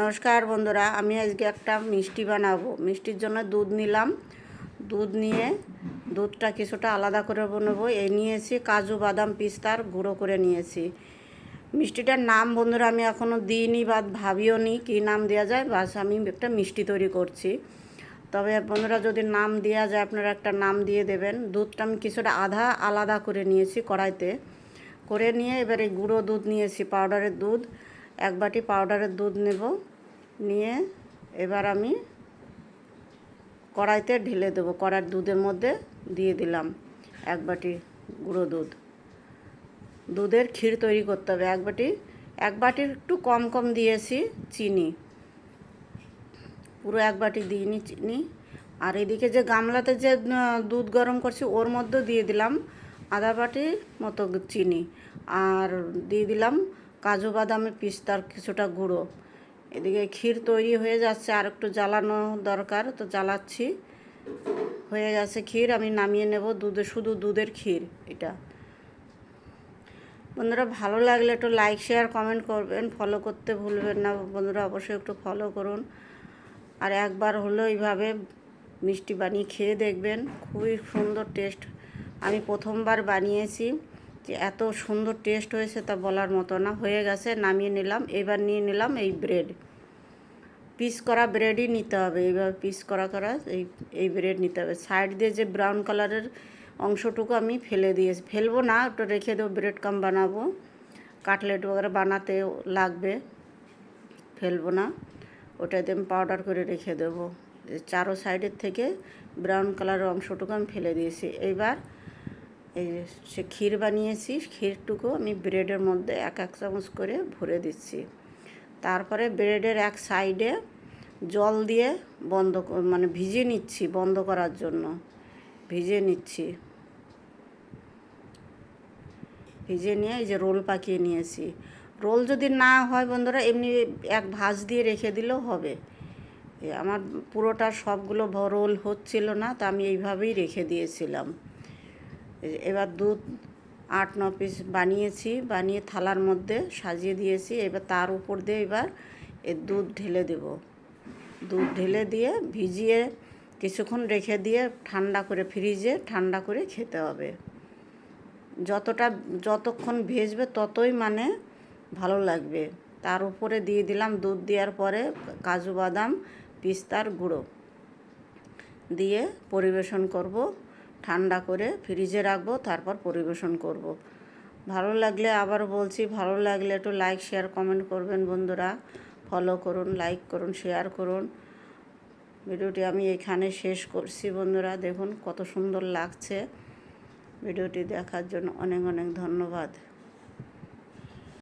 নমস্কার বন্ধুরা, আমি আজকে একটা মিষ্টি বানাবো। মিষ্টির জন্য দুধ নিলাম। দুধ নিয়ে দুধটা কিছুটা আলাদা করে বানাবো। এই নিয়েছি কাজু বাদাম পিস্তার গুঁড়ো করে নিয়েছি। মিষ্টিটার নাম বন্ধুরা আমি এখনও দিইনি বা ভাবিও নি কী নাম দেওয়া যায়। বাস আমি একটা মিষ্টি তৈরি করছি। তবে বন্ধুরা যদি নাম দেওয়া যায় আপনারা একটা নাম দিয়ে দেবেন। দুধটা আমি কিছুটা আধা আলাদা করে নিয়েছি কড়াইতে করে নিয়ে এবারে গুঁড়ো দুধ নিয়েছি, পাউডারের দুধ। এক বাটি পাউডারের দুধ নেব, নিয়ে এবার আমি কড়াইতে ঢেলে দেবো। কড়ার দুধের মধ্যে দিয়ে দিলাম এক বাটি গুঁড়ো দুধ। দুধের ক্ষীর তৈরি করতে হবে। এক বাটির একটু কম কম দিয়েছি চিনি, পুরো এক বাটি দিইনি চিনি। আর এদিকে যে গামলাতে যে দুধ গরম করছি ওর মধ্যে দিয়ে দিলাম আধা বাটি মতো চিনি, আর দিয়ে দিলাম কাজু বাদামের পিস্তার কিছুটা গুঁড়ো। এদিকে ক্ষীর তৈরি হয়ে যাচ্ছে, আর একটু জ্বালানো দরকার, তো জ্বালাচ্ছি। হয়ে গেছে ক্ষীর, আমি নামিয়ে নেব। শুধু দুধের ক্ষীর এটা। বন্ধুরা ভালো লাগলে একটু লাইক শেয়ার কমেন্ট করবেন, ফলো করতে ভুলবেন না বন্ধুরা, অবশ্যই একটু ফলো করুন। আর একবার হলো এইভাবে মিষ্টি বানিয়ে খেয়ে দেখবেন, খুবই সুন্দর টেস্ট। আমি প্রথমবার বানিয়েছি, যে এত সুন্দর টেস্ট হয়েছে তা বলার মতো না। হয়ে গেছে, নামিয়ে নিলাম। এবার নিয়ে নিলাম এই ব্রেড, পিস করা ব্রেডই নিতে হবে। এইভাবে পিস করা এই ব্রেড নিতে হবে। সাইড দিয়ে যে ব্রাউন কালারের অংশটুকু আমি ফেলবো না, ওটা রেখে দেবো। ব্রেড কাম বানাবো, কাটলেট বগেরা বানাতে লাগবে, ফেলবো না। ওটাতে আমি পাউডার করে রেখে দেবো। চারো সাইডের থেকে ব্রাউন কালারের অংশটুকু আমি ফেলে দিয়েছি। এইবার এই সে ক্ষীর বানিয়েছি, ক্ষীরটুকু আমি ব্রেডের মধ্যে এক এক চামচ করে ভরে দিচ্ছি। তারপরে ব্রেডের এক সাইডে জল দিয়ে ভিজিয়ে নিচ্ছি, বন্ধ করার জন্য ভিজিয়ে নিচ্ছি। ভিজিয়ে নিয়ে এই যে রোল পাকিয়ে নিয়েছি। রোল যদি না হয় বন্ধুরা এমনি এক ভাঁজ দিয়ে রেখে দিলেও হবে। আমার পুরোটা সবগুলো রোল হচ্ছিল না, তা আমি এইভাবেই রেখে দিয়েছিলাম। এবার দুধ 8-9 পিস বানিয়েছি, বানিয়ে থালার মধ্যে সাজিয়ে দিয়েছি। এবার তার উপর দিয়ে এবার এই দুধ ঢেলে দেব। দুধ ঢেলে দিয়ে ভিজিয়ে কিছুক্ষণ রেখে দিয়ে ঠান্ডা করে, ফ্রিজে ঠান্ডা করে খেতে হবে। যতক্ষণ ভেজবে ততই ভালো লাগবে। তার উপরে দিয়ে দিলাম দুধ দেওয়ার পরে কাজু বাদাম পিস্তার গুঁড়ো দিয়ে পরিবেশন করব। ঠান্ডা করে ফ্রিজে রাখবো, তারপর পরিবেশন করব। ভালো লাগলে আবার বলছি, ভালো লাগলে একটু লাইক শেয়ার কমেন্ট করবেন বন্ধুরা। ফলো করুন, লাইক করুন, শেয়ার করুন। ভিডিওটি আমি এখানে শেষ করছি বন্ধুরা। দেখুন কত সুন্দর লাগছে। ভিডিওটি দেখার জন্য অনেক অনেক ধন্যবাদ।